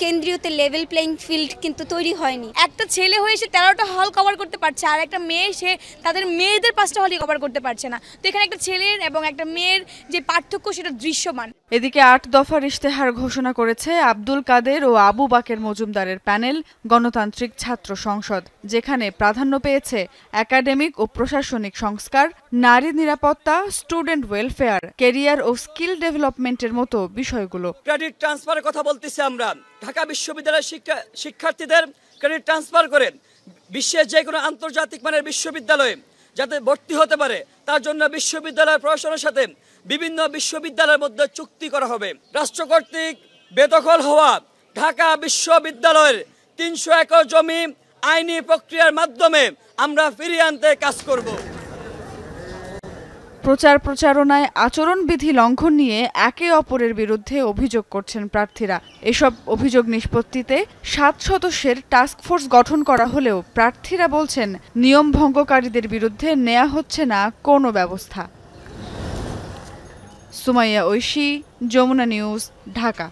S7: কেন্দ্রীয়তে লেভেল প্লেইং ফিল্ড কিন্তু তৈরি হয়নি।
S8: একটা ছেলে হয়ে সে 13টা হল কভার করতে পারছে, আর একটা মেয়ে সে তাদের মেয়েদের 5টা হলই কভার করতে পারছে না। তো এখানে একটা ছেলের এবং একটা মেয়ের যে পার্থক্য সেটা দৃশ্যমান।
S26: এদিকে 8 দফার ইশতেহার ঘোষণা করেছে আব্দুল কাদের ও আবু বাকের মজুমদারের প্যানেল গণতান্ত্রিক ছাত্র সংসদ, যেখানে প্রাধান্য পেয়েছে একাডেমিক ও প্রশাসনিক সংস্কার, নারী নিরাপত্তা, স্টুডেন্ট ওয়েলফেয়ার, ক্যারিয়ার ও স্কিল ডেভেলপমেন্টের মতো বিষয়গুলো।
S12: ক্রেডিট ট্রান্সফারের কথা বলতেছি আমরা। ঢাকা বিশ্ববিদ্যালয়ের শিক্ষার্থীদের ক্রেডিট ট্রান্সফার করেন বিশ্বের যে কোনো আন্তর্জাতিক মানের বিশ্ববিদ্যালয়ে যাতে ভর্তি হতে পারে, তার জন্য বিশ্ববিদ্যালয় প্রশাসনের সাথে বিভিন্ন বিশ্ববিদ্যালয়ের মধ্যে চুক্তি করা হবে। রাষ্ট্র কর্তৃক বেদখল হওয়া ঢাকা বিশ্ববিদ্যালয়ের 300 একর জমি আইনি প্রক্রিয়ার মাধ্যমে আমরা ফিরিয়ে আনতে কাজ করব।
S26: প্রচার প্রচারণায় আচরণবিধি লঙ্ঘন নিয়ে একে অপরের বিরুদ্ধে অভিযোগ করছেন প্রার্থীরা। এসব অভিযোগ নিষ্পত্তিতে 7 সদস্যের টাস্কফোর্স গঠন করা হলেও প্রার্থীরা বলছেন নিয়ম ভঙ্গকারীদের বিরুদ্ধে নেওয়া হচ্ছে না কোনো ব্যবস্থা। সুমাইয়া ঐশী, যমুনা নিউজ, ঢাকা।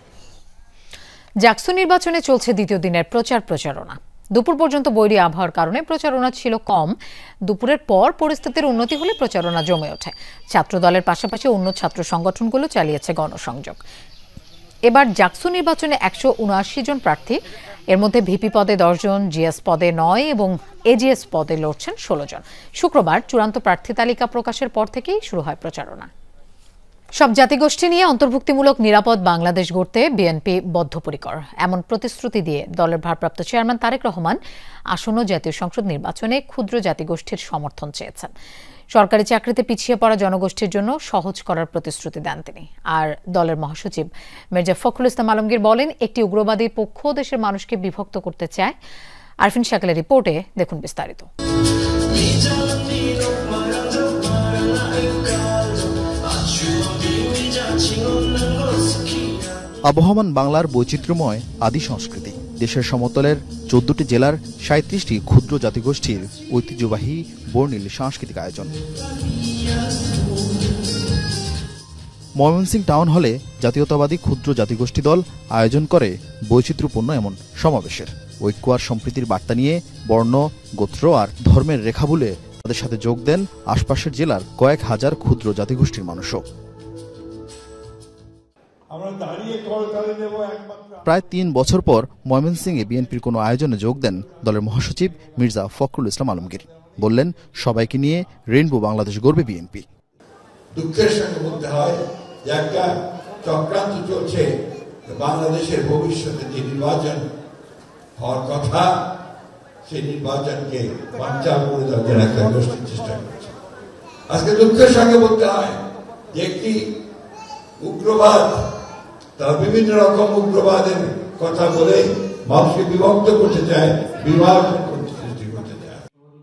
S1: জাকসু নির্বাচনে চলছে দ্বিতীয় দিনের প্রচারণা। দুপুর পর্যন্ত বৈরী আবহাওয়ার কারণে প্রচারণা ছিল কম। দুপুরের পর পরিস্থিতির উন্নতি হলে প্রচারণা জমে ওঠে। ছাত্র দলের পাশাপাশি অন্য ছাত্র সংগঠনগুলো চালিয়েছে গণসংযোগ। এবার জাকসু নির্বাচনে 179 জন প্রার্থী, এর মধ্যে ভিপি পদে 10 জন, জিএস পদে 9 এবং এজিএস পদে লড়ছেন 16 জন। শুক্রবার চূড়ান্ত প্রার্থী তালিকা প্রকাশের পর থেকেই শুরু হয় প্রচারণা। সব জাতিগোষ্ঠী নিয়ে অন্তর্ভুক্তিমূলক নিরাপদ বাংলাদেশ গড়তে বিএনপি বদ্ধপরিকর, এমন প্রতিশ্রুতি দিয়ে দলের ভারপ্রাপ্ত চেয়ারম্যান তারেক রহমান আসন্ন জাতীয় সংসদ নির্বাচনে ক্ষুদ্র জাতিগোষ্ঠীর সমর্থন চেয়েছেন। সরকারি চাকরিতে পিছিয়ে পড়া জনগোষ্ঠীর জন্য সহজ করার প্রতিশ্রুতি দেন তিনি। আর দলের মহাসচিব মির্জা ফখরুল ইসলাম আলমগীর বলেন, একটি উগ্রবাদী পক্ষ দেশের মানুষকে বিভক্ত করতে চায়। আরফিন শাকিলের রিপোর্টে দেখুন বিস্তারিত।
S20: আবহমান বাংলার বৈচিত্র্যময় আদি সংস্কৃতি, দেশের সমতলের 14টি জেলার 37টি ক্ষুদ্র জাতিগোষ্ঠীর ঐতিহ্যবাহী বর্ণিল সাংস্কৃতিক আয়োজন। ময়মনসিংহ টাউন হলে জাতীয়তাবাদী ক্ষুদ্র জাতিগোষ্ঠী দল আয়োজন করে বৈচিত্র্যপূর্ণ এমন সমাবেশের। ঐক্য আর সম্প্রীতির বার্তা নিয়ে বর্ণ, গোত্র আর ধর্মের রেখা ভুলে তাদের সাথে যোগ দেন আশপাশের জেলার কয়েক হাজার ক্ষুদ্র জাতিগোষ্ঠীর মানুষও। প্রায় 3 বছর পর ময়মনসিংহে বিএনপির কোনো আয়োজনে যোগ দেন দলের মহাসচিব মির্জা ফখরুল ইসলাম আলমগীর। বললেন, সবাইকে নিয়ে রেইনবো বাংলাদেশ গড়বে বিএনপি।
S9: দুঃখের সঙ্গে বলতে হয় যে একটা চক্রান্ত চলছে, বাংলাদেশের ভবিষ্যতে যে নির্বাচন হওয়ার কথা সেই নির্বাচনকে বানচাল করে দেওয়ার জন্য একটা গোষ্ঠীর চেষ্টা করছে। আজকে দুঃখের সঙ্গে বলতে হয় যে একটি উগ্রবাদ, তারা বিভিন্ন রকম উগ্রবাদের কথা বলে মানুষকে বিভক্ত করতে চায়, বিভাজন সৃষ্টি করতে চায়।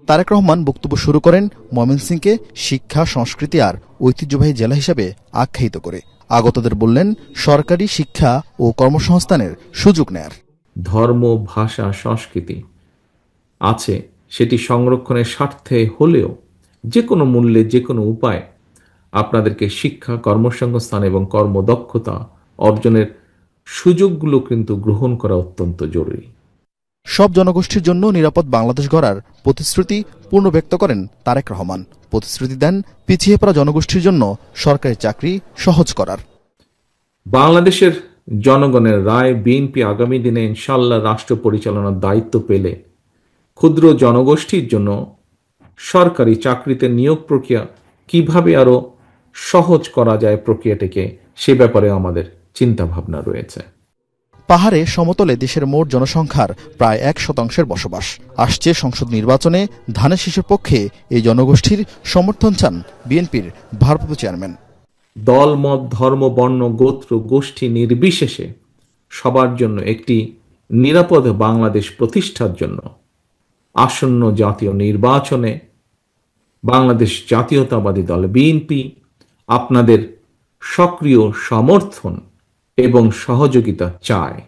S20: তারেক রহমান বক্তব্য শুরু করেন ময়মনসিংহকে শিক্ষা, সংস্কৃতি আর ঐতিহ্যবাহী জেলা হিসেবে আখ্যায়িত করে। আগতদের বললেন, সরকারি শিক্ষা ও কর্মসংস্থানের সুযোগ নেয়ার।
S27: ধর্ম, ভাষা, সংস্কৃতি আছে, সেটি সংরক্ষণের স্বার্থে হলেও যে কোনো মূল্যে, যে কোনো উপায় আপনাদেরকে শিক্ষা, কর্মসংস্থান এবং কর্মদক্ষতা অর্জনের সুযোগগুলো কিন্তু গ্রহণ করা অত্যন্ত জরুরি।
S20: সব জনগোষ্ঠীর জন্য নিরাপদ বাংলাদেশ গড়ার প্রতিশ্রুতি পূর্ণ ব্যক্ত করেন তারেক রহমান। প্রতিশ্রুতি দেন পিছিয়ে পড়া জনগোষ্ঠীর জন্য সরকারি চাকরি সহজ করার।
S27: বাংলাদেশের জনগণের রায় বিএনপি আগামী দিনে ইনশাআল্লাহ রাষ্ট্র পরিচালনার দায়িত্ব পেলে ক্ষুদ্র জনগোষ্ঠীর জন্য সরকারি চাকরিতে নিয়োগ প্রক্রিয়া কিভাবে আরো সহজ করা যায় প্রক্রিয়াটিকে, সে ব্যাপারে আমাদের চিন্তা ভাবনা রয়েছে।
S20: পাহাড়ে সমতলে দেশের মোট জনসংখ্যার প্রায় 1% বসবাস। আসছে সংসদ নির্বাচনে ধানের শীষের পক্ষে এই জনগোষ্ঠীর সমর্থন চান বিএনপির ভারপ্রাপ্ত চেয়ারম্যান।
S27: দল, মত, ধর্ম, বর্ণ, গোত্র, গোষ্ঠী নির্বিশেষে সবার জন্য একটি নিরাপদ বাংলাদেশ প্রতিষ্ঠার জন্য আসন্ন জাতীয় নির্বাচনে বাংলাদেশ জাতীয়তাবাদী দল বিএনপি আপনাদের সক্রিয় সমর্থন এবং সহযোগিতা চায়।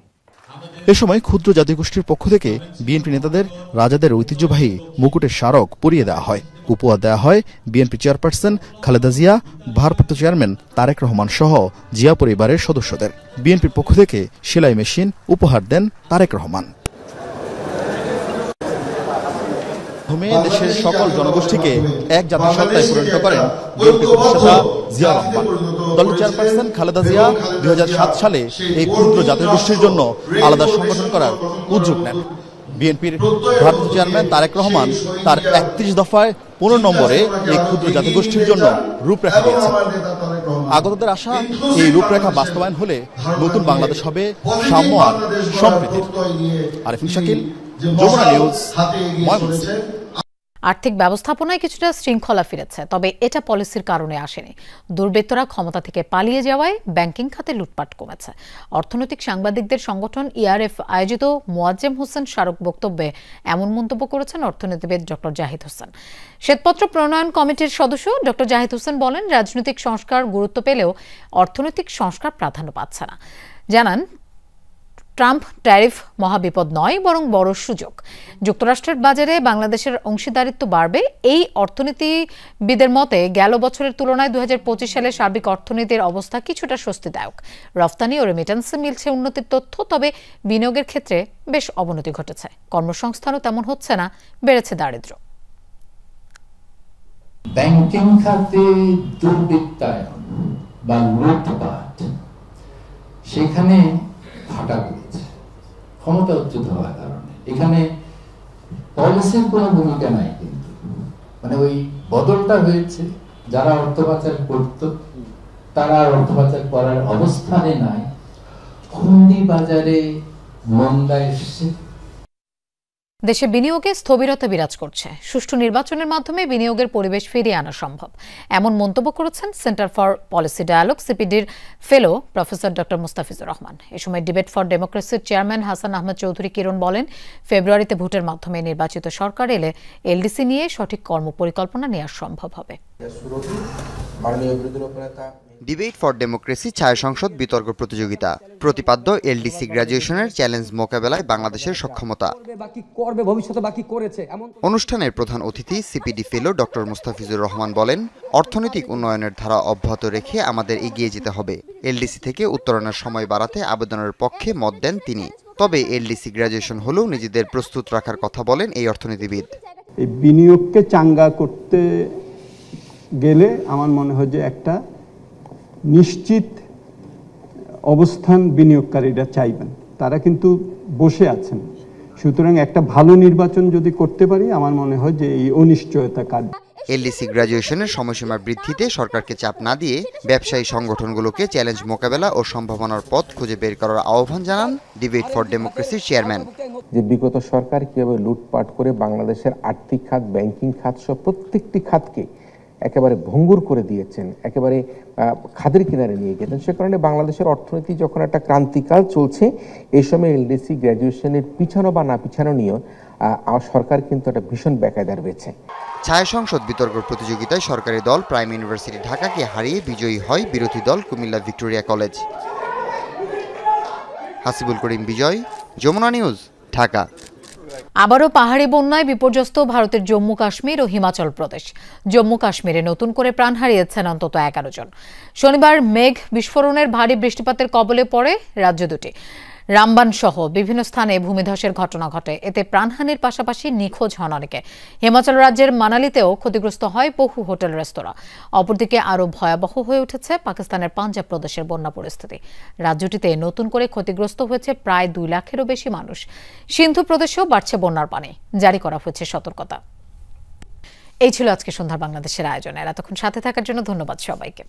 S20: এ সময় ক্ষুদ্র জাতিগোষ্ঠীর পক্ষ থেকে বিএনপি নেতাদের রাজাদের ঐতিহ্যবাহী মুকুটের স্মারক পরিয়ে দেওয়া হয়। উপহার দেওয়া হয় বিএনপি চেয়ারপারসন খালেদা জিয়া, ভারপ্রাপ্ত চেয়ারম্যান তারেক রহমান সহ জিয়া পরিবারের সদস্যদের। বিএনপির পক্ষ থেকে সেলাই মেশিন উপহার দেন তারেক রহমান। দেশের সকল জনগোষ্ঠীকে এক জাতির সত্তায় পরিণত করেন বিএনপি প্রতিষ্ঠাতা জিয়া রহমান। দলের চেয়ারপারসন খালেদা জিয়া 2007 সালে এই ক্ষুদ্র জাতিগোষ্ঠীর জন্য আলাদা সংগঠন করার উদ্যোগ নেন। বিএনপির ভারপ্রাপ্ত চেয়ারম্যান তারেক রহমান তার 31 দফায় 15 নম্বরে এই ক্ষুদ্র জাতিগোষ্ঠীর জন্য রূপরেখা দিয়েছেন। আগতদের আশা, এই রূপরেখা বাস্তবায়ন হলে নতুন বাংলাদেশ হবে সাম্য আর সম্প্রীতির। আরিফুল শাকিল, যমুনা নিউজ, ময়মনসিংহ।
S1: আর্থিক ব্যবস্থাপনায় কিছুটা শৃঙ্খলা ফিরেছে, তবে এটা পলিসির কারণে আসেনি। দুর্বৃত্তরা ক্ষমতা থেকে পালিয়ে যাওয়ায় ব্যাংকিং খাতে লুটপাট কমেছে। অর্থনৈতিক সাংবাদিকদের সংগঠন ইআরএফ আয়োজিত মোয়াজ্জেম হোসেন স্মারক বক্তব্যে এমন মন্তব্য করেছেন অর্থনীতিবিদ ডক্টর জাহিদ হোসেন। শ্বেতপত্র প্রণয়ন কমিটির সদস্য ডক্টর জাহিদ হোসেন বলেন, রাজনৈতিক সংস্কার গুরুত্ব পেলেও অর্থনৈতিক সংস্কার প্রাধান্য পাচ্ছে না। জানান, ট্রাম্প ট্যারিফ মহাবিপদ নয়, বরং বড় সুযোগ। যুক্তরাষ্ট্রের বাজারে বাংলাদেশের অংশীদারিত্ব বাড়বে। এই অর্থনীতিবিদের মতে গেল বছরের তুলনায় 2025 সালে সার্বিক অর্থনীতির অবস্থা কিছুটা স্বস্তিদায়ক। রফতানি ও রেমিটেন্সে মিলছে উন্নতির তথ্য, তবে বিনিয়োগের ক্ষেত্রে বেশ অবনতি ঘটেছে। কর্মসংস্থানও তেমন হচ্ছে না, বেড়েছে দারিদ্র্য।
S2: ব্যাংকিং খাতে দুর্বৃত্তায়ন বা লুটপাট, সেখানে ফাটা পড়েছে ক্ষমতাচ্যুত হওয়ার কারণে। এখানে পলিসির কোনো ভূমিকা নাই, কিন্তু মানে ওই বদলটা হয়েছে। যারা অর্থ পাচার করত তারা অর্থ পাচার করার অবস্থানে নাই। হুন্ডি বাজারে মন্দা এসছে।
S1: দেশে বিনিয়োগে স্থবিরতা বিরাজ করছে। সুষ্ঠু নির্বাচনের মাধ্যমে বিনিয়োগের পরিবেশ ফিরিয়ে আনা সম্ভব, এমন মন্তব্য করেছেন সেন্টার ফর পলিসি ডায়ালগ সিপিডির fellow professor doctor Mustafizur Rahman. এ সময় ডিবেট ফর ডেমোক্রেসির চেয়ারম্যান হাসান আহমেদ চৌধুরী কিরণ বলেন, ফেব্রুয়ারিতে ভোটের মাধ্যমে নির্বাচিত সরকার এলে এলডিসি নিয়ে সঠিক কর্মপরিকল্পনা নেওয়া সম্ভব হবে।
S4: ডিবেট ফর ডেমোক্রেসি ছায়া সংসদ বিতর্ক প্রতিযোগিতা। প্রতিপাদ্য এলডিসি গ্র্যাজুয়েশনের চ্যালেঞ্জ মোকাবেলায় বাংলাদেশের সক্ষমতা। অনুষ্ঠানের প্রধান অতিথি সিপিডি ফেলো ডক্টর মুস্তাফিজুর রহমান বলেন, অর্থনৈতিক উন্নয়নের ধারা অব্যাহত রেখে আমাদের এগিয়ে যেতে হবে। এলডিসি থেকে উত্তরণের সময় বাড়াতে আবেদনের পক্ষে মত দেন তিনি। তবে এলডিসি গ্র্যাজুয়েশন হলেও নিজেদের প্রস্তুত রাখার কথা বলেন এই অর্থনীতিবিদ।
S10: এই বিনিয়োগকে চাঙ্গা করতে গেলে আমার মনে হয় যে একটা নিশ্চিত অবস্থান বিনিয়োগকারীরা চাইবেন, তারা কিন্তু বসে আছেন। সুতরাং একটা ভালো নির্বাচন যদি করতে পারি, আমার মনে হয় যে এই অনিশ্চয়তা কাটবে।
S4: এলডিসি গ্র্যাজুয়েশনের সময়সীমা বৃদ্ধিতে সরকারকে চাপ না দিয়ে ব্যবসায়ী সংগঠনগুলোকে চ্যালেঞ্জ মোকাবেলা ও সম্ভাবনার পথ খুঁজে বের করার আহ্বান জানান ডিবেট ফর ডেমোক্রেসির চেয়ারম্যান।
S11: যে বিগত সরকার কিভাবে লুটপাট করে বাংলাদেশের আর্থিক খাত, ব্যাংকিং খাত সহ প্রত্যেকটি খাতকে একেবারে ভঙ্গুর করে দিয়েছেন, একেবারে খাদের কিনারে নিয়ে গেছেন। সে কারণে বাংলাদেশের অর্থনীতি যখন একটা ক্রান্তিকাল চলছে, এই সময় এলডিসি গ্র্যাজুয়েশনের পিছানো বা না পিছানো নিয়ে সরকার কিন্তু একটা ভীষণ বেকায়দায় রয়েছে।
S4: ছায়া সংসদ বিতর্ক প্রতিযোগিতায় সরকারি দল প্রাইম ইউনিভার্সিটি ঢাকাকে হারিয়ে বিজয়ী হয় বিরোধী দল কুমিল্লা ভিক্টোরিয়া কলেজ। হাসিবুল করিম বিজয়, যমুনা নিউজ, ঢাকা।
S1: আবারও পাহাড়ি বন্যায় বিপর্যস্ত ভারতের জম্মু কাশ্মীর ও হিমাচল প্রদেশ। জম্মু কাশ্মীরে নতুন করে প্রাণ হারিয়েছেন অন্তত 11 জন। শনিবার মেঘ বিস্ফোরণের ভারী বৃষ্টিপাতের কবলে পড়ে রাজ্য দুটি। রামবান সহ বিভিন্ন স্থানে ভূমিধসের ঘটনা ঘটে। এতে প্রাণহানির পাশাপাশি নিখোঁজ হন অনেকে। হিমাচল রাজ্যের মানালিতেও ক্ষতিগ্রস্ত হয় বহু হোটেল রেস্তোরাঁ। অপরদিকে আরও ভয়াবহ হয়ে উঠেছে পাকিস্তানের পাঞ্জাব প্রদেশের বন্যা পরিস্থিতি। রাজ্যটিতে নতুন করে ক্ষতিগ্রস্ত হয়েছে প্রায় 2 লাখেরও বেশি মানুষ। সিন্ধু প্রদেশেও বাড়ছে বন্যার পানি, জারি করা হয়েছে সতর্কতা। এই ছিল আজকে সন্ধ্যার বাংলাদেশের আয়োজনে। এতক্ষণ সাথে থাকার জন্য ধন্যবাদ সবাইকে।